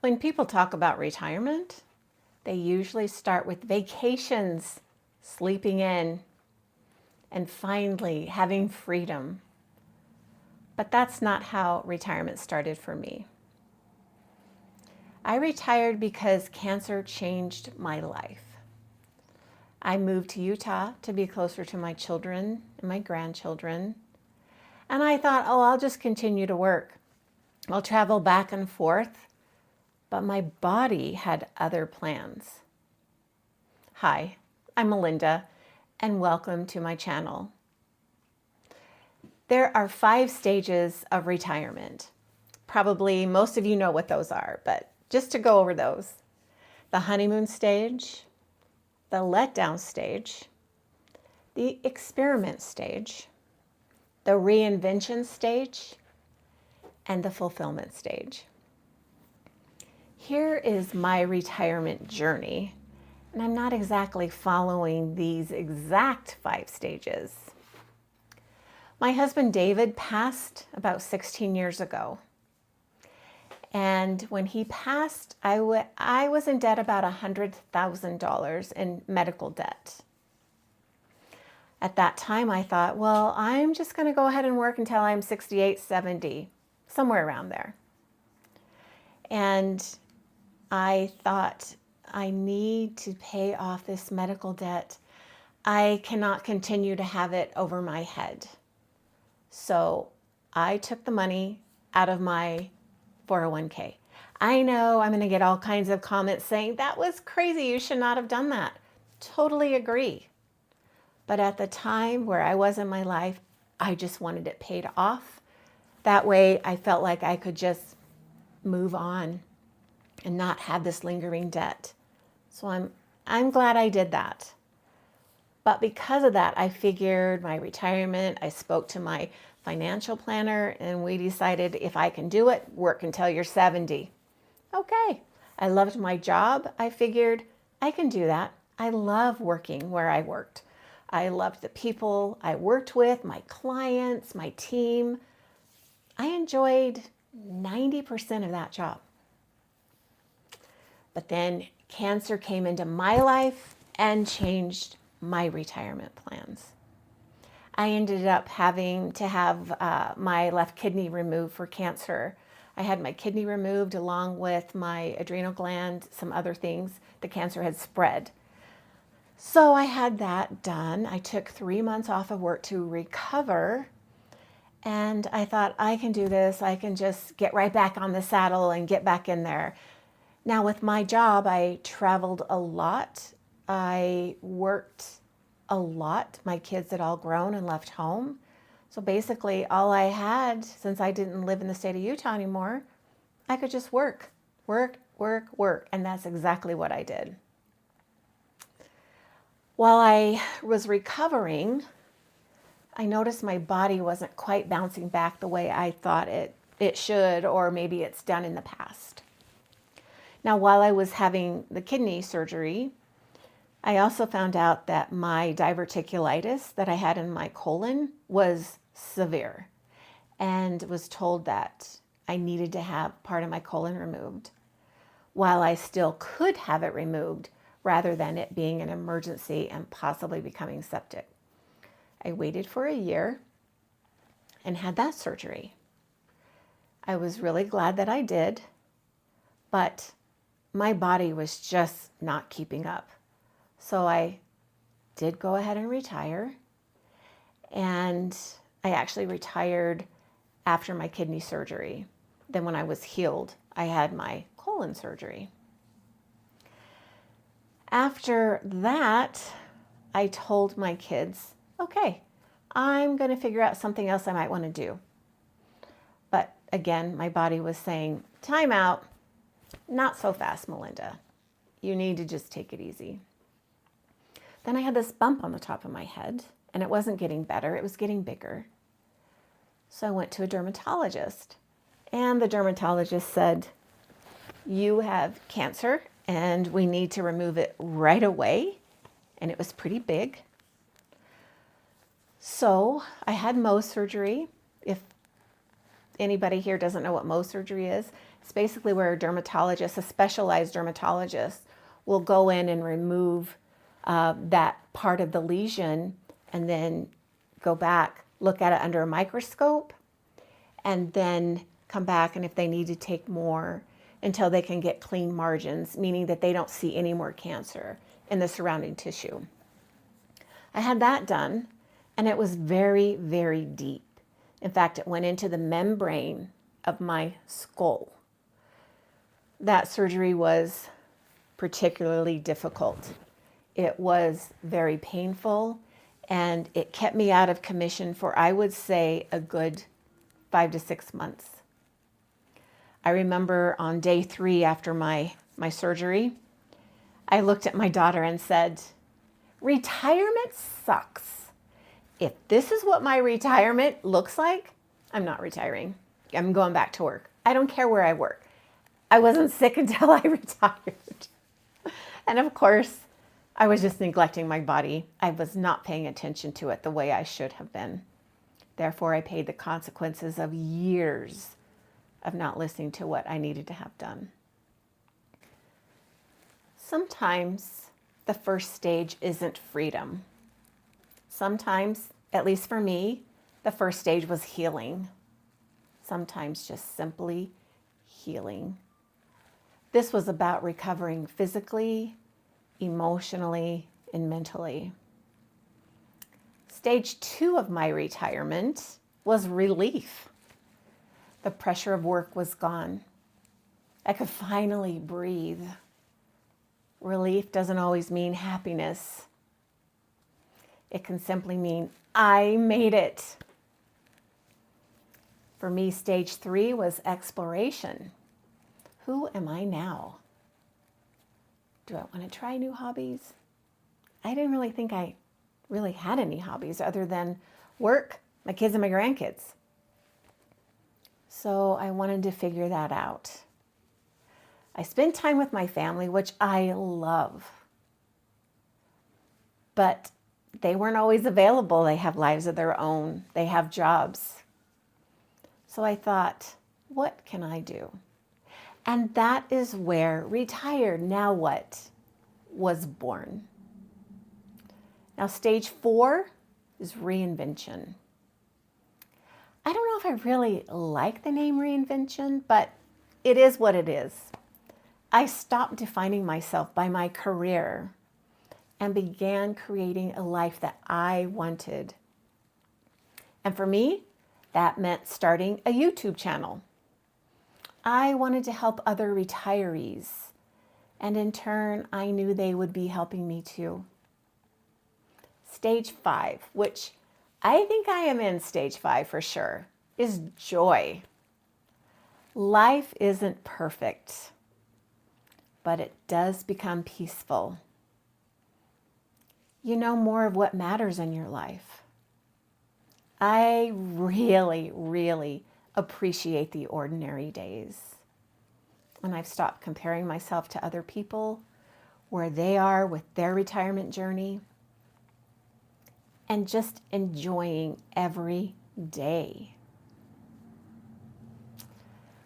When people talk about retirement, they usually start with vacations, sleeping in, and finally having freedom. But that's not how retirement started for me. I retired because cancer changed my life. I moved to Utah to be closer to my children and my grandchildren. And I thought, oh, I'll just continue to work. I'll travel back and forth. But my body had other plans. Hi, I'm Melinda, and welcome to my channel. There are 5 stages of retirement. Probably most of you know what those are, but just to go over those. The honeymoon stage, the letdown stage, the experiment stage, the reinvention stage, and the fulfillment stage. Here is my retirement journey, and I'm not exactly following these exact 5 stages. My husband David passed about 16 years ago. And when he passed, I was in debt about $100,000 in medical debt. At that time, I thought, well, I'm just going to go ahead and work until I'm 68, 70, somewhere around there. And I thought, I need to pay off this medical debt. I cannot continue to have it over my head. So I took the money out of my 401k. I know I'm going to get all kinds of comments saying, that was crazy, you should not have done that. Totally agree. But at the time where I was in my life, I just wanted it paid off. That way I felt like I could just move on and not have this lingering debt. So I'm glad I did that. But because of that, I figured my retirement, I spoke to my financial planner, and we decided if I can do it, work until you're 70. Okay. I loved my job. I figured I can do that. I love working where I worked. I loved the people I worked with, my clients, my team. I enjoyed 90% of that job. But then cancer came into my life and changed my retirement plans. I ended up having to have my left kidney removed for cancer. I had my kidney removed along with my adrenal gland, some other things. The cancer had spread. So I had that done. I took 3 months off of work to recover. And I thought, I can do this. I can just get right back on the saddle and get back in there. Now with my job, I traveled a lot. I worked a lot. My kids had all grown and left home. So basically all I had, since I didn't live in the state of Utah anymore, I could just work. And that's exactly what I did. While I was recovering, I noticed my body wasn't quite bouncing back the way I thought it should, or maybe it's done in the past. Now, while I was having the kidney surgery, I also found out that my diverticulitis that I had in my colon was severe, and was told that I needed to have part of my colon removed, while I still could have it removed rather than it being an emergency and possibly becoming septic. I waited for a year and had that surgery. I was really glad that I did, but my body was just not keeping up. So I did go ahead and retire, and I actually retired after my kidney surgery. Then when I was healed, I had my colon surgery. After that, I told my kids, okay, I'm going to figure out something else I might want to do. But again, my body was saying, time out, not so fast, Melinda. You need to just take it easy. Then I had this bump on the top of my head, and it wasn't getting better, it was getting bigger. So I went to a dermatologist, and the dermatologist said, you have cancer, and we need to remove it right away. And it was pretty big. So I had Mohs surgery. If anybody here doesn't know what Mohs surgery is, It's basically where a dermatologist, a specialized dermatologist, will go in and remove that part of the lesion and then go back, look at it under a microscope, and then come back, and if they need to take more, until they can get clean margins, meaning that they don't see any more cancer in the surrounding tissue. I had that done, and it was very, very deep. In fact, it went into the membrane of my skull. That surgery was particularly difficult. It was very painful, and it kept me out of commission for, I would say, a good 5 to 6 months. I remember on day 3 after my surgery, I looked at my daughter and said, retirement sucks. If this is what my retirement looks like, I'm not retiring. I'm going back to work. I don't care where I work. I wasn't sick until I retired. And of course, I was just neglecting my body. I was not paying attention to it the way I should have been. Therefore, I paid the consequences of years of not listening to what I needed to have done. Sometimes the first stage isn't freedom. Sometimes, at least for me, the first stage was healing. Sometimes just simply healing. This was about recovering physically, emotionally, and mentally. Stage 2 of my retirement was relief. The pressure of work was gone. I could finally breathe. Relief doesn't always mean happiness. It can simply mean, I made it. For me, stage 3 was exploration. Who am I now? Do I want to try new hobbies? I didn't really think I really had any hobbies other than work, my kids, and my grandkids. So I wanted to figure that out. I spent time with my family, which I love. But they weren't always available. They have lives of their own. They have jobs. So I thought, what can I do? And that is where Retired Now What was born. Now, stage 4 is reinvention. I don't know if I really like the name reinvention, but it is what it is. I stopped defining myself by my career and began creating a life that I wanted. And for me, that meant starting a YouTube channel. I wanted to help other retirees, and in turn, I knew they would be helping me too. Stage 5, which I think I am in stage 5 for sure, is joy. Life isn't perfect, but it does become peaceful. You know more of what matters in your life. I really, really appreciate the ordinary days. And I've stopped comparing myself to other people, where they are with their retirement journey, and just enjoying every day.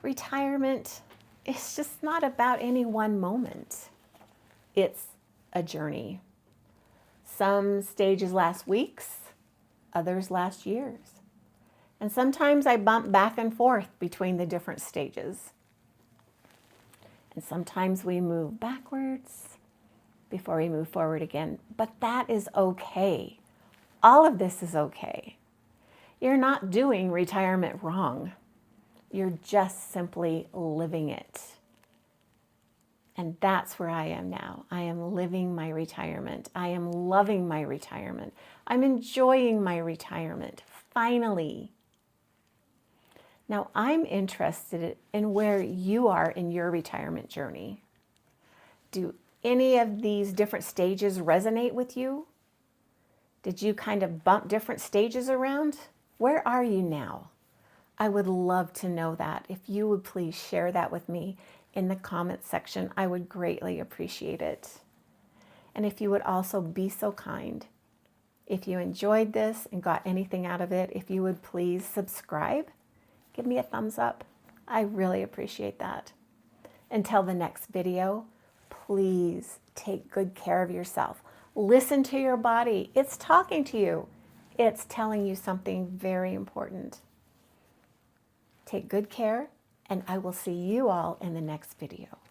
Retirement is just not about any one moment. It's a journey. Some stages last weeks, others last years. And sometimes I bump back and forth between the different stages. And sometimes we move backwards before we move forward again. But that is okay. All of this is okay. You're not doing retirement wrong. You're just simply living it. And that's where I am now. I am living my retirement. I am loving my retirement. I'm enjoying my retirement, finally. Now, I'm interested in where you are in your retirement journey. Do any of these different stages resonate with you? Did you kind of bump different stages around? Where are you now? I would love to know that. If you would please share that with me in the comments section, I would greatly appreciate it. And if you would also be so kind, if you enjoyed this and got anything out of it, if you would please subscribe, give me a thumbs up. I really appreciate that. Until the next video, please take good care of yourself. Listen to your body. It's talking to you. It's telling you something very important. Take good care, and I will see you all in the next video.